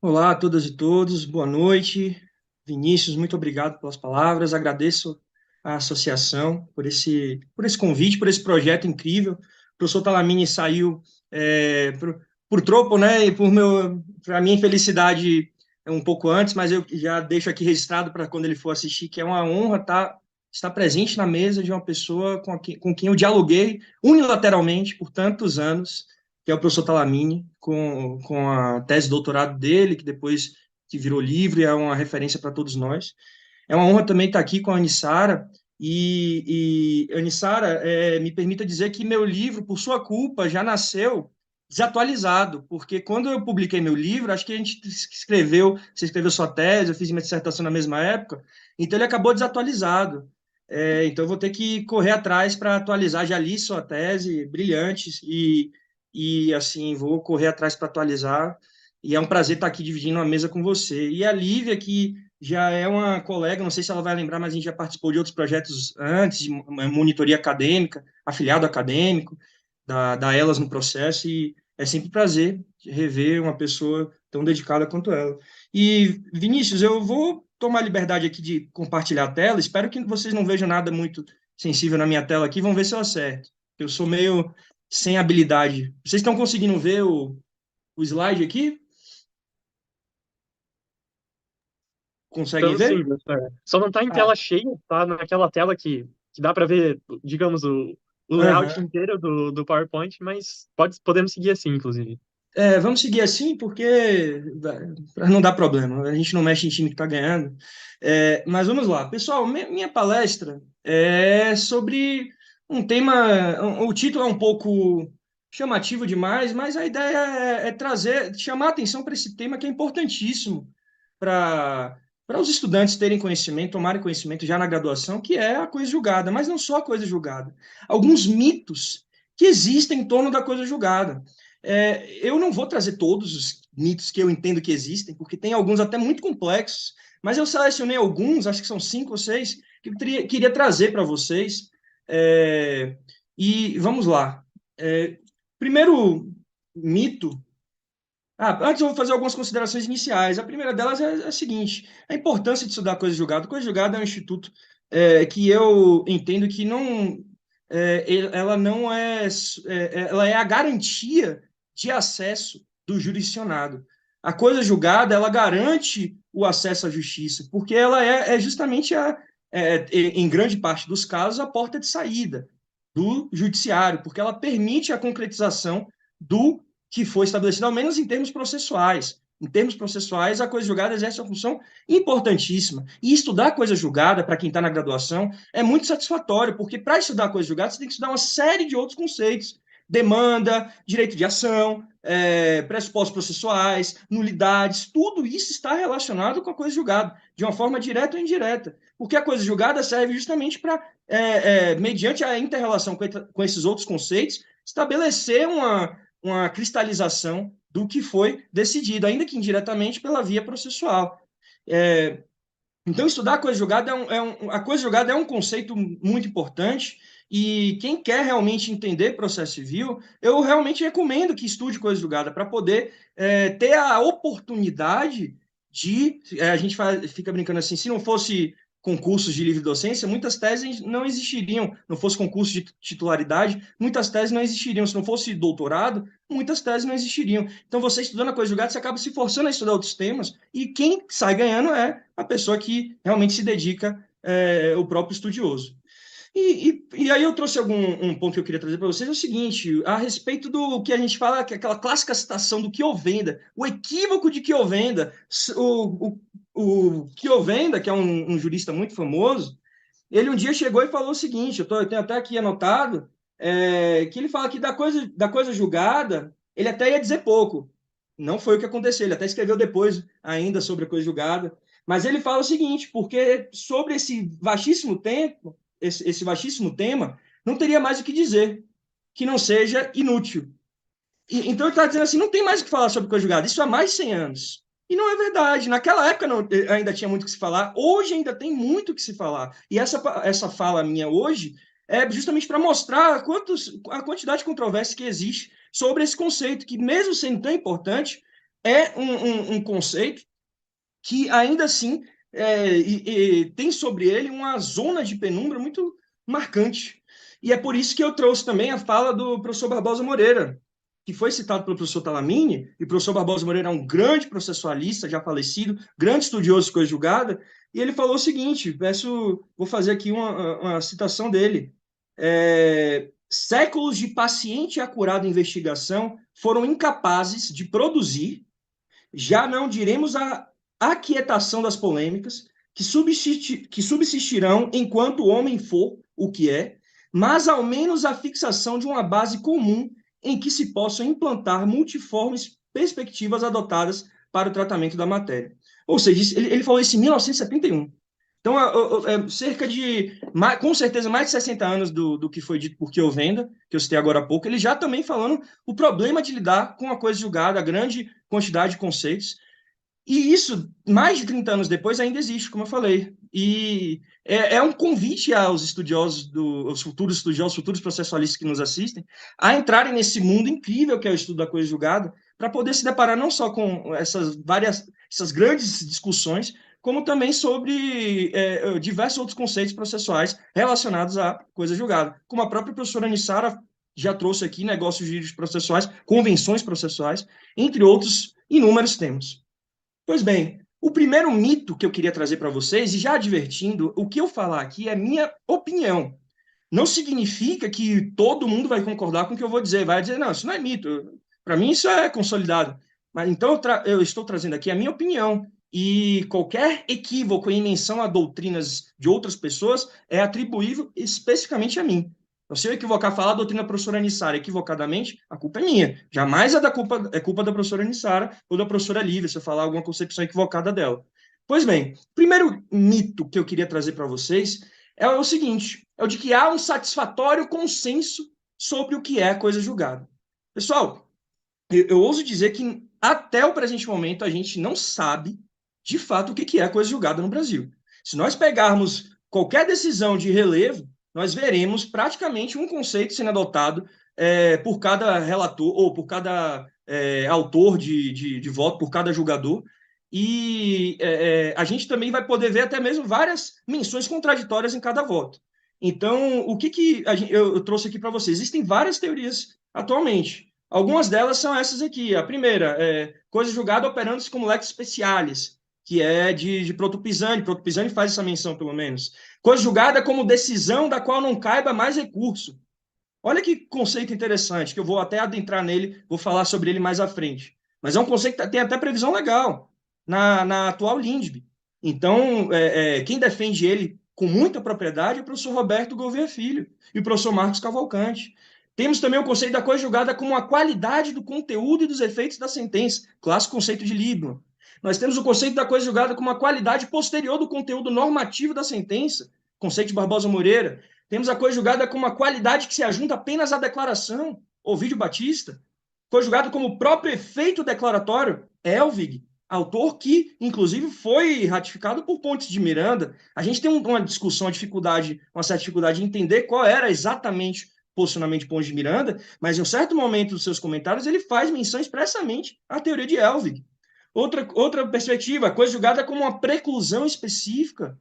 Olá a todas e todos, boa noite. Vinícius, muito obrigado pelas palavras. Agradeço à associação por esse convite, por esse projeto incrível. O professor Talamini saiu por tropo, né? E para minha infelicidade um pouco antes, mas eu já deixo aqui registrado para quando ele for assistir, que é uma honra estar presente na mesa de uma pessoa com quem eu dialoguei unilateralmente por tantos anos, que é o professor Talamini, com a tese de doutorado dele, que depois que virou livro e é uma referência para todos nós. É uma honra também estar aqui com a Anissara, e Anissara, me permita dizer que meu livro, por sua culpa, já nasceu desatualizado, porque quando eu publiquei meu livro, acho que você escreveu sua tese, eu fiz minha dissertação na mesma época, então ele acabou desatualizado. Então eu vou ter que correr atrás para atualizar, já li sua tese, brilhante, e assim, vou correr atrás para atualizar, e é um prazer estar aqui dividindo a mesa com você. E a Lívia, que já é uma colega, não sei se ela vai lembrar, mas a gente já participou de outros projetos antes, de monitoria acadêmica, afiliado acadêmico, da Elas no processo, e é sempre um prazer rever uma pessoa tão dedicada quanto ela. E, Vinícius, eu vou tomar a liberdade aqui de compartilhar a tela, espero que vocês não vejam nada muito sensível na minha tela aqui, vamos ver se eu acerto. Eu sou meio sem habilidade. Vocês estão conseguindo ver o slide aqui? Conseguem Então, sim, ver? professor. Só não tá em Ah, tela cheia, tá naquela tela que dá para ver, digamos, o layout aham. inteiro do PowerPoint, mas podemos seguir assim, inclusive. Vamos seguir assim, porque para não dar problema, a gente não mexe em time que está ganhando. Mas vamos lá, pessoal. Minha palestra é sobre um tema. O título é um pouco chamativo demais, mas a ideia é trazer, chamar a atenção para esse tema que é importantíssimo para os estudantes terem conhecimento, tomarem conhecimento já na graduação, que é a coisa julgada, mas não só a coisa julgada. Alguns mitos que existem em torno da coisa julgada. Eu não vou trazer todos os mitos que eu entendo que existem, porque tem alguns até muito complexos, mas eu selecionei alguns, acho que são cinco ou seis, que eu queria trazer para vocês. É, e vamos lá. É, Primeiro mito. Antes eu vou fazer algumas considerações iniciais. A primeira delas é a seguinte: a importância de estudar coisa julgada. Coisa julgada é um instituto que eu entendo que não, ela não ela é a garantia de acesso do jurisdicionado. A coisa julgada, ela garante o acesso à justiça, porque ela é justamente em grande parte dos casos, a porta de saída do judiciário, porque ela permite a concretização do que foi estabelecido, ao menos em termos processuais. Em termos processuais, a coisa julgada exerce uma função importantíssima. E estudar coisa julgada, para quem está na graduação, é muito satisfatório, porque para estudar coisa julgada, você tem que estudar uma série de outros conceitos. Demanda, direito de ação, pressupostos processuais, nulidades, tudo isso está relacionado com a coisa julgada, de uma forma direta ou indireta. Porque a coisa julgada serve justamente para, mediante a inter-relação com esses outros conceitos, estabelecer uma cristalização do que foi decidido, ainda que indiretamente pela via processual. É, então, estudar a coisa julgada a coisa julgada é um conceito muito importante, e quem quer realmente entender processo civil, eu realmente recomendo que estude coisa julgada para poder ter a oportunidade a gente fica brincando assim, se não fosse concursos de livre docência, muitas teses não existiriam, não fosse concurso de titularidade, muitas teses não existiriam, se não fosse doutorado, muitas teses não existiriam. Então, você estudando a coisa julgada, você acaba se forçando a estudar outros temas, e quem sai ganhando é a pessoa que realmente se dedica, o próprio estudioso. E aí eu trouxe um ponto que eu queria trazer para vocês, é o seguinte, a respeito do que a gente fala, que é aquela clássica citação do Kiovenda, o equívoco de Kiovenda. O Kiovenda, que é um jurista muito famoso, ele um dia chegou e falou o seguinte, eu tenho até aqui anotado, que ele fala que da coisa julgada, ele até ia dizer pouco. Não foi o que aconteceu, ele até escreveu depois ainda sobre a coisa julgada. Mas ele fala o seguinte, porque sobre esse vastíssimo tema, não teria mais o que dizer, que não seja inútil. Então ele está dizendo assim, não tem mais o que falar sobre coisa julgada, isso há mais de 100 anos. E não é verdade. Naquela época ainda tinha muito o que se falar, hoje ainda tem muito o que se falar. E essa fala minha hoje é justamente para mostrar a quantidade de controvérsia que existe sobre esse conceito, que mesmo sendo tão importante, é um conceito que ainda assim tem sobre ele uma zona de penumbra muito marcante. E é por isso que eu trouxe também a fala do professor Barbosa Moreira, que foi citado pelo professor Talamini, e o professor Barbosa Moreira é um grande processualista, já falecido, grande estudioso de coisa julgada, e ele falou o seguinte, vou fazer aqui uma citação dele. Séculos de paciente e acurada investigação foram incapazes de produzir, já não diremos a aquietação das polêmicas, que subsistirão enquanto o homem for o que é, mas ao menos a fixação de uma base comum em que se possam implantar multiformes perspectivas adotadas para o tratamento da matéria. Ou seja, ele falou isso em 1971. Então, cerca de, com certeza, mais de 60 anos do que foi dito por Kiovenda, que eu citei agora há pouco, ele já também falando o problema de lidar com a coisa julgada, a grande quantidade de conceitos. E isso, mais de 30 anos depois, ainda existe, como eu falei. E é um convite aos estudiosos, aos futuros estudiosos, futuros processualistas que nos assistem, a entrarem nesse mundo incrível que é o estudo da coisa julgada, para poder se deparar não só com essas grandes discussões, como também sobre diversos outros conceitos processuais relacionados à coisa julgada. Como a própria professora Nissara já trouxe aqui, negócios jurídicos processuais, convenções processuais, entre outros inúmeros temas. Pois bem, o primeiro mito que eu queria trazer para vocês, e já advertindo, o que eu falar aqui é minha opinião. Não significa que todo mundo vai concordar com o que eu vou dizer, vai dizer, não, isso não é mito. Para mim, isso é consolidado. Mas então eu estou trazendo aqui a minha opinião. E qualquer equívoco em menção a doutrinas de outras pessoas é atribuível especificamente a mim. Então, se eu equivocar, falar a doutrina da professora Nissara equivocadamente, a culpa é minha. Jamais é culpa da professora Nissara ou da professora Lívia, se eu falar alguma concepção equivocada dela. Pois bem, primeiro mito que eu queria trazer para vocês é o seguinte: é o de que há um satisfatório consenso sobre o que é a coisa julgada. Pessoal, eu ouso dizer que até o presente momento a gente não sabe de fato o que é a coisa julgada no Brasil. Se nós pegarmos qualquer decisão de relevo, nós veremos praticamente um conceito sendo adotado por cada relator ou por cada autor de voto, por cada julgador. E a gente também vai poder ver até mesmo várias menções contraditórias em cada voto. Então, o que eu trouxe aqui para vocês? Existem várias teorias atualmente. Algumas delas são essas aqui. A primeira é coisa julgada operando-se como lex specialis, que é de Proto Pisani. Proto Pisani faz essa menção, pelo menos. Coisa julgada como decisão da qual não caiba mais recurso. Olha que conceito interessante, que eu vou até adentrar nele, vou falar sobre ele mais à frente. Mas é um conceito que tem até previsão legal na atual LINDB. Então, quem defende ele com muita propriedade é o professor Roberto Gouveia Filho e o professor Marcos Cavalcante. Temos também o conceito da coisa julgada como a qualidade do conteúdo e dos efeitos da sentença, clássico conceito de Liebman. Nós temos o conceito da coisa julgada como a qualidade posterior do conteúdo normativo da sentença, conceito de Barbosa Moreira. Temos a coisa julgada como uma qualidade que se ajunta apenas à declaração, Ovidio Batista. Foi julgado como o próprio efeito declaratório, Elvig, autor que, inclusive, foi ratificado por Pontes de Miranda. A gente tem uma discussão, uma certa dificuldade de entender qual era exatamente o posicionamento de Pontes de Miranda, mas em um certo momento dos seus comentários ele faz menção expressamente à teoria de Elvig. Outra perspectiva, a coisa julgada como uma preclusão específica,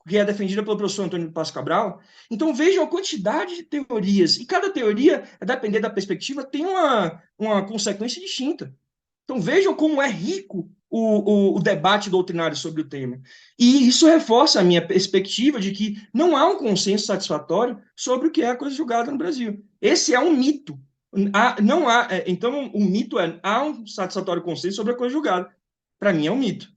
que é defendida pelo professor Antônio Passo Cabral. Então, vejam a quantidade de teorias. E cada teoria, a depender da perspectiva, tem uma consequência distinta. Então, vejam como é rico o debate doutrinário sobre o tema. E isso reforça a minha perspectiva de que não há um consenso satisfatório sobre o que é a coisa julgada no Brasil. Esse é um mito. Não há, então, o mito há um satisfatório consenso sobre a coisa julgada. Para mim, é um mito.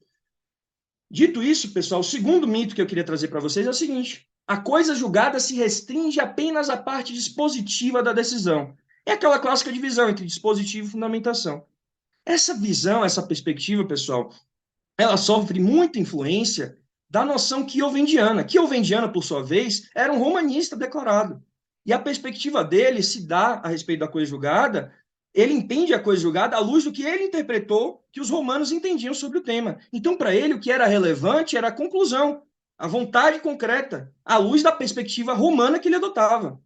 Dito isso, pessoal, o segundo mito que eu queria trazer para vocês é o seguinte: a coisa julgada se restringe apenas à parte dispositiva da decisão. É aquela clássica divisão entre dispositivo e fundamentação. Essa visão, essa perspectiva, pessoal, ela sofre muita influência da noção quiovendiana. Quiovendiana, por sua vez, era um romanista declarado. E a perspectiva dele se dá a respeito da coisa julgada, ele entende a coisa julgada à luz do que ele interpretou que os romanos entendiam sobre o tema. Então, para ele, o que era relevante era a conclusão, a vontade concreta, à luz da perspectiva romana que ele adotava.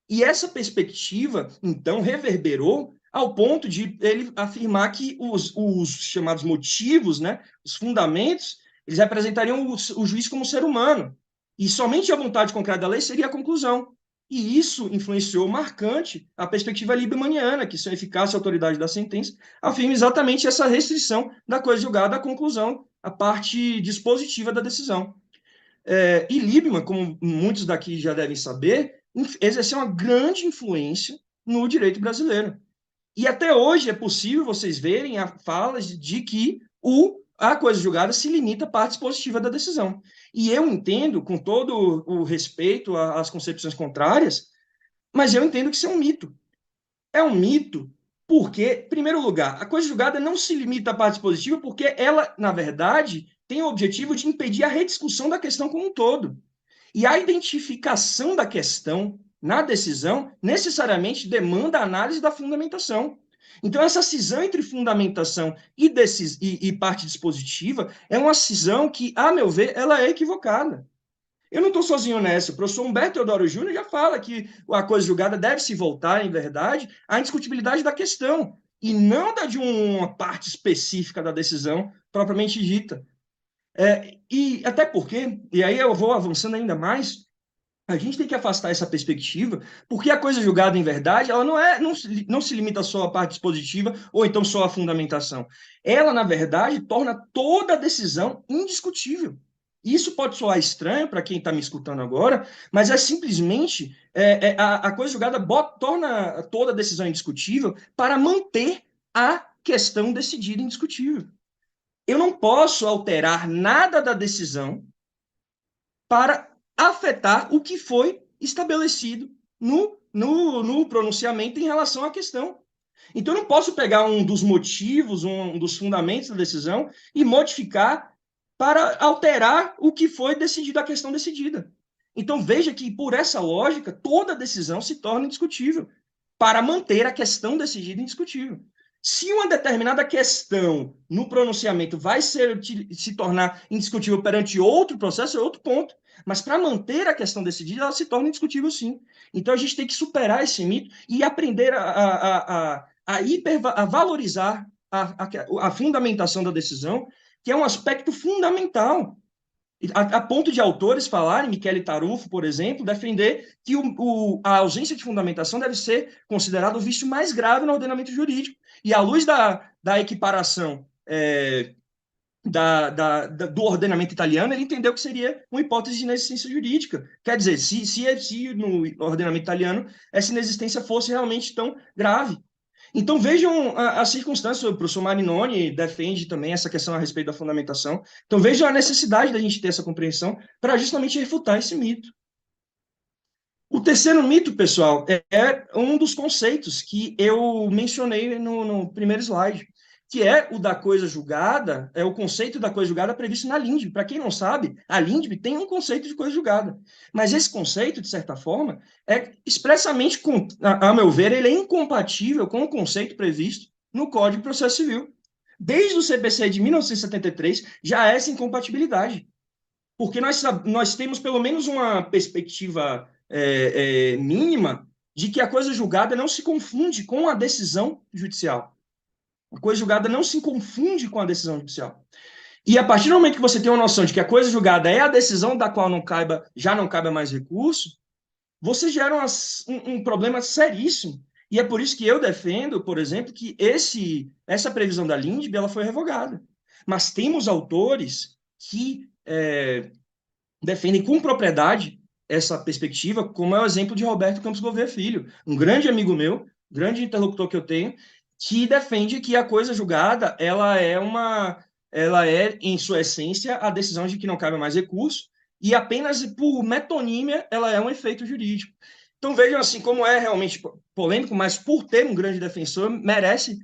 E essa perspectiva, então, reverberou ao ponto de ele afirmar que os chamados motivos, né, os fundamentos, eles representariam o juiz como ser humano, e somente a vontade concreta da lei seria a conclusão. E isso influenciou marcante a perspectiva liebmaniana, que sem eficácia e autoridade da sentença afirma exatamente essa restrição da coisa julgada à conclusão, a parte dispositiva da decisão. E Liebman, como muitos daqui já devem saber, exerceu uma grande influência no direito brasileiro. E até hoje é possível vocês verem a falas de que a coisa julgada se limita à parte dispositiva da decisão. E eu entendo, com todo o respeito às concepções contrárias, mas eu entendo que isso é um mito. É um mito porque, em primeiro lugar, a coisa julgada não se limita à parte dispositiva porque ela, na verdade, tem o objetivo de impedir a rediscussão da questão como um todo. E a identificação da questão na decisão necessariamente demanda a análise da fundamentação. Então, essa cisão entre fundamentação e parte dispositiva é uma cisão que, a meu ver, ela é equivocada. Eu não estou sozinho nessa. O professor Humberto Teodoro Júnior já fala que a coisa julgada deve se voltar, em verdade, à indiscutibilidade da questão, e não da de uma parte específica da decisão propriamente dita. E até porque, e aí eu vou avançando ainda mais, a gente tem que afastar essa perspectiva, porque a coisa julgada em verdade, ela não se limita só à parte dispositiva ou então só à fundamentação. Ela, na verdade, torna toda a decisão indiscutível. Isso pode soar estranho para quem está me escutando agora, mas é simplesmente a coisa julgada torna toda a decisão indiscutível para manter a questão decidida indiscutível. Eu não posso alterar nada da decisão para afetar o que foi estabelecido no pronunciamento em relação à questão. Então, eu não posso pegar um dos motivos, um dos fundamentos da decisão e modificar para alterar o que foi decidido, a questão decidida. Então, veja que, por essa lógica, toda decisão se torna indiscutível para manter a questão decidida indiscutível. Se uma determinada questão no pronunciamento vai se tornar indiscutível perante outro processo, é outro ponto. Mas para manter a questão decidida, ela se torna indiscutível sim. Então a gente tem que superar esse mito e aprender a valorizar a fundamentação da decisão, que é um aspecto fundamental. A ponto de autores falarem, Michele Tarufo, por exemplo, defender que a ausência de fundamentação deve ser considerado o vício mais grave no ordenamento jurídico. E à luz da equiparação do ordenamento italiano, ele entendeu que seria uma hipótese de inexistência jurídica. Quer dizer, se no ordenamento italiano essa inexistência fosse realmente tão grave. Então vejam a circunstância, o professor Marinoni defende também essa questão a respeito da fundamentação. Então vejam a necessidade da gente ter essa compreensão para justamente refutar esse mito. O terceiro mito, pessoal, é um dos conceitos que eu mencionei no primeiro slide, que é o da coisa julgada, é o conceito da coisa julgada previsto na LINDB. Para quem não sabe, a LINDB tem um conceito de coisa julgada. Mas esse conceito, de certa forma, é expressamente, a meu ver, ele é incompatível com o conceito previsto no Código de Processo Civil. Desde o CPC de 1973, já há essa incompatibilidade. Porque nós temos pelo menos uma perspectiva mínima de que a coisa julgada não se confunde com a decisão judicial. A coisa julgada não se confunde com a decisão judicial. E a partir do momento que você tem uma noção de que a coisa julgada é a decisão da qual já não caiba mais recurso, você gera um problema seríssimo. E é por isso que eu defendo, por exemplo, que essa previsão da LINDB ela foi revogada. Mas temos autores que defendem com propriedade essa perspectiva, como é o exemplo de Roberto Campos Gouveia Filho, um grande amigo meu, grande interlocutor que eu tenho, que defende que a coisa julgada ela é, em sua essência, a decisão de que não cabe mais recurso, e apenas por metonímia ela é um efeito jurídico. Então vejam assim como é realmente polêmico, mas por ter um grande defensor, merece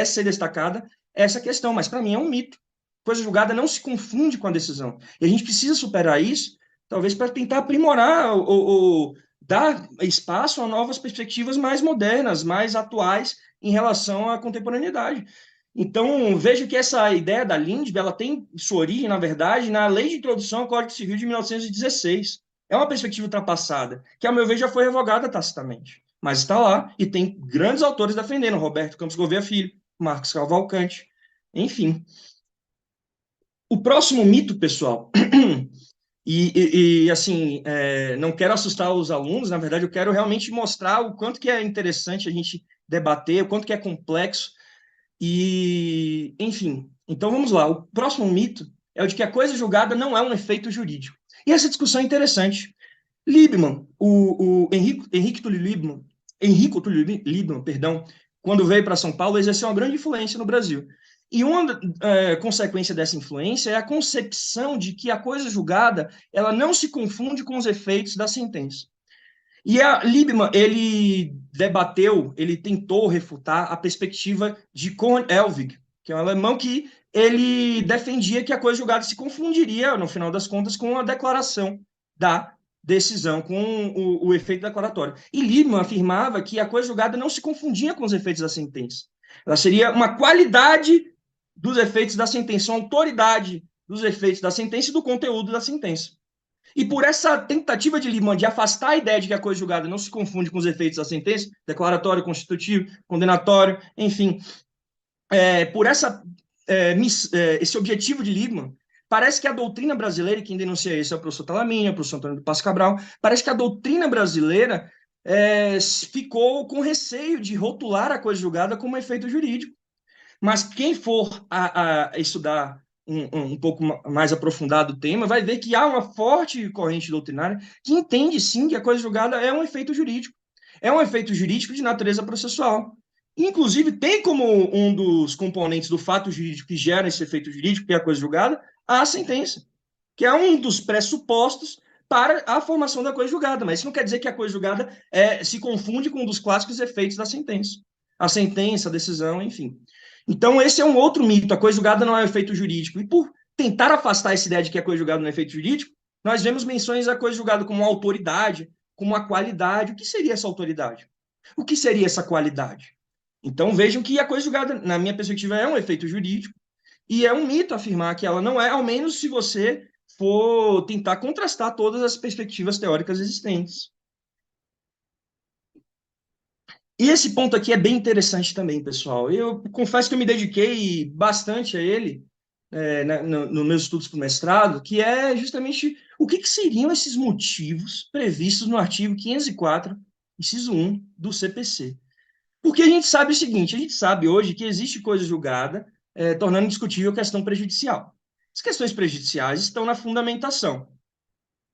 ser destacada essa questão, mas para mim é um mito. Coisa julgada não se confunde com a decisão. E a gente precisa superar isso, talvez para tentar aprimorar ou dar espaço a novas perspectivas mais modernas, mais atuais em relação à contemporaneidade. Então, veja que essa ideia da LINDB, ela tem sua origem, na verdade, na Lei de Introdução ao Código Civil de 1916. É uma perspectiva ultrapassada, que, ao meu ver, já foi revogada tacitamente. mas está lá e tem grandes autores defendendo, Roberto Campos Gouveia Filho, Marcos Cavalcante, enfim. O próximo mito, pessoal, assim, não quero assustar os alunos, na verdade, eu quero realmente mostrar o quanto que é interessante a gente debater, o quanto que é complexo, e, enfim. Então, vamos lá. O próximo mito é o de que a coisa julgada não é um efeito jurídico. E essa discussão é interessante. Liebman, o Henrique Túlio Liebman, Henrico Túlio Liebman, perdão, quando veio para São Paulo, exerceu uma grande influência no Brasil. E uma consequência dessa influência é a concepção de que a coisa julgada ela não se confunde com os efeitos da sentença. E a Liebman, ele debateu, ele tentou refutar a perspectiva de Cohn Elvig, que é um alemão que ele defendia que a coisa julgada se confundiria, no final das contas, com a declaração da decisão, com o efeito declaratório. E Liebman afirmava que a coisa julgada não se confundia com os efeitos da sentença. Ela seria uma qualidade dos efeitos da sentença, uma autoridade dos efeitos da sentença e do conteúdo da sentença. E por essa tentativa de Liebman de afastar a ideia de que a coisa julgada não se confunde com os efeitos da sentença, declaratório, constitutivo, condenatório, enfim, por esse objetivo de Liebman, parece que a doutrina brasileira, e quem denuncia isso é o professor Talaminha, o professor Antônio do Passo Cabral, parece que a doutrina brasileira ficou com receio de rotular a coisa julgada como efeito jurídico. Mas quem for a estudar um pouco mais aprofundado o tema, vai ver que há uma forte corrente doutrinária que entende, sim, que a coisa julgada é um efeito jurídico. É um efeito jurídico de natureza processual. Inclusive, tem como um dos componentes do fato jurídico que gera esse efeito jurídico, que é a coisa julgada, a sentença, que é um dos pressupostos para a formação da coisa julgada. Mas isso não quer dizer que a coisa julgada se confunde com um dos clássicos efeitos da sentença. A sentença, a decisão, enfim. Então, esse é um outro mito. A coisa julgada não é um efeito jurídico. E por tentar afastar essa ideia de que a coisa julgada não é efeito jurídico, nós vemos menções à coisa julgada como uma autoridade, como uma qualidade. O que seria essa autoridade? O que seria essa qualidade? Então, vejam que a coisa julgada, na minha perspectiva, é um efeito jurídico e é um mito afirmar que ela não é, ao menos se você for tentar contrastar todas as perspectivas teóricas existentes. E esse ponto aqui é bem interessante também, pessoal. Eu confesso que eu me dediquei bastante a ele nos meus estudos para o mestrado, que é justamente o que seriam esses motivos previstos no artigo 504, inciso 1 do CPC. Porque a gente sabe o seguinte, a gente sabe hoje que existe coisa julgada, tornando discutível questão prejudicial. As questões prejudiciais estão na fundamentação.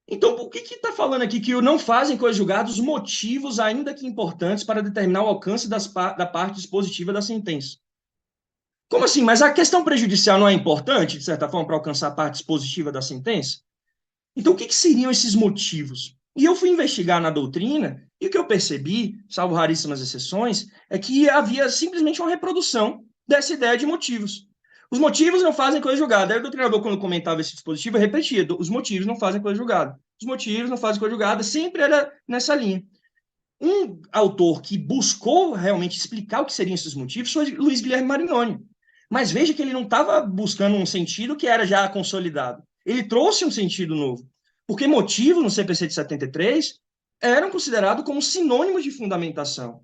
Então, por que está falando aqui que não fazem coisa julgada os motivos, ainda que importantes, para determinar o alcance da parte dispositiva da sentença? Como assim? Mas a questão prejudicial não é importante, de certa forma, para alcançar a parte dispositiva da sentença? Então, o que seriam esses motivos? E eu fui investigar na doutrina, e o que eu percebi, salvo raríssimas exceções, é que havia simplesmente uma reprodução dessa ideia de motivos. Os motivos não fazem coisa julgada. Aí o doutrinador, quando comentava esse dispositivo, repetia: os motivos não fazem coisa julgada. Os motivos não fazem coisa julgada, sempre era nessa linha. Um autor que buscou realmente explicar o que seriam esses motivos foi Luiz Guilherme Marinoni. Mas veja que ele não estava buscando um sentido que era já consolidado. Ele trouxe um sentido novo. Porque motivo, no CPC de 73, eram considerados como sinônimos de fundamentação.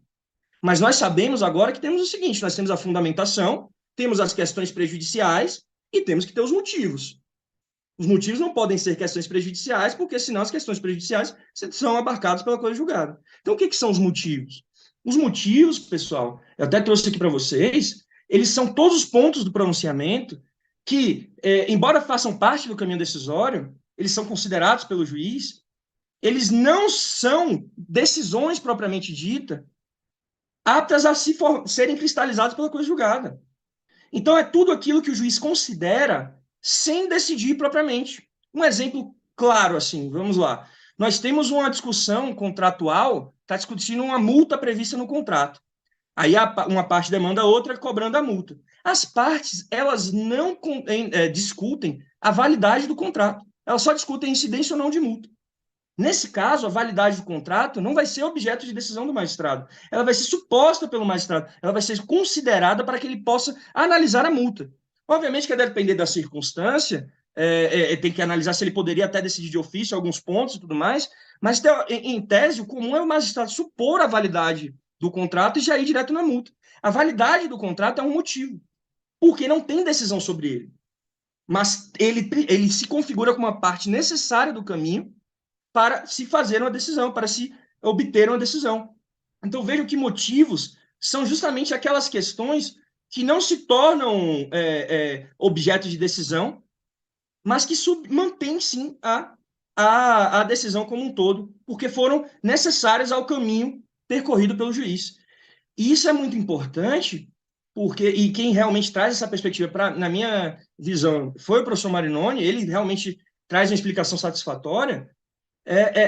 Mas nós sabemos agora que temos o seguinte: nós temos a fundamentação, temos as questões prejudiciais e temos que ter os motivos. Os motivos não podem ser questões prejudiciais, porque senão as questões prejudiciais são abarcadas pela coisa julgada. Então, o que são os motivos? Os motivos, pessoal, eu até trouxe aqui para vocês, eles são todos os pontos do pronunciamento que, embora façam parte do caminho decisório, eles são considerados pelo juiz, eles não são decisões propriamente dita, aptas a serem cristalizadas pela coisa julgada. Então, é tudo aquilo que o juiz considera sem decidir propriamente. Um exemplo claro, assim, vamos lá. Nós temos uma discussão contratual, está discutindo uma multa prevista no contrato. Aí uma parte demanda a outra cobrando a multa. As partes, elas não discutem a validade do contrato. Elas só discutem incidência ou não de multa. Nesse caso, a validade do contrato não vai ser objeto de decisão do magistrado. Ela vai ser suposta pelo magistrado. Ela vai ser considerada para que ele possa analisar a multa. Obviamente que deve depender da circunstância, tem que analisar se ele poderia até decidir de ofício alguns pontos e tudo mais, mas em tese o comum é o magistrado supor a validade do contrato e já ir direto na multa. A validade do contrato é um motivo, porque não tem decisão sobre ele, mas ele se configura como uma parte necessária do caminho para se fazer uma decisão, para se obter uma decisão. Então vejam que motivos são justamente aquelas questões que não se tornam objeto de decisão, mas que mantém sim a decisão como um todo, porque foram necessárias ao caminho percorrido pelo juiz. E isso é muito importante, porque, e quem realmente traz essa perspectiva, na minha visão, foi o professor Marinoni, ele realmente traz uma explicação satisfatória.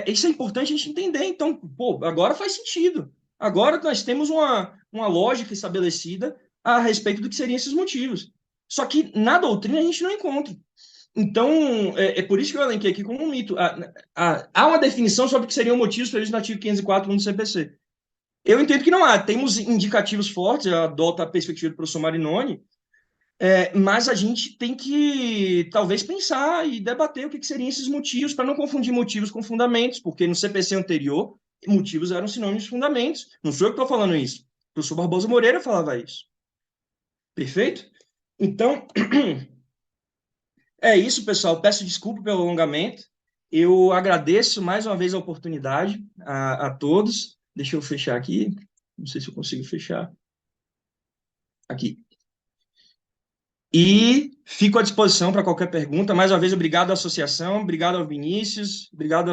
Isso é importante a gente entender. Então, pô, agora faz sentido. Agora nós temos uma lógica estabelecida a respeito do que seriam esses motivos. Só que na doutrina a gente não encontra. Então, por isso que eu elenquei aqui como um mito. Há uma definição sobre o que seriam motivos previstos no artigo 504 do CPC. Eu entendo que não há. Temos indicativos fortes, eu adoto a perspectiva do professor Marinoni, mas a gente tem que, talvez, pensar e debater o que seriam esses motivos, para não confundir motivos com fundamentos, porque no CPC anterior, motivos eram sinônimos de fundamentos. Não sou eu que estou falando isso. O professor Barbosa Moreira falava isso. Perfeito? Então, é isso, pessoal. Peço desculpa pelo alongamento. Eu agradeço mais uma vez a oportunidade a todos. Deixa eu fechar aqui. Não sei se eu consigo fechar. Aqui. E fico à disposição para qualquer pergunta. Mais uma vez, obrigado à associação, obrigado ao Vinícius, obrigado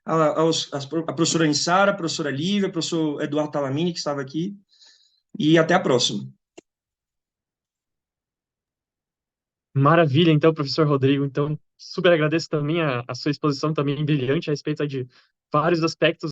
à professora Nissara, à professora Lívia, ao professor Eduardo Talamini, que estava aqui. E até a próxima. Maravilha, então, professor Rodrigo. Então, super agradeço também a sua exposição também brilhante a respeito aí de vários aspectos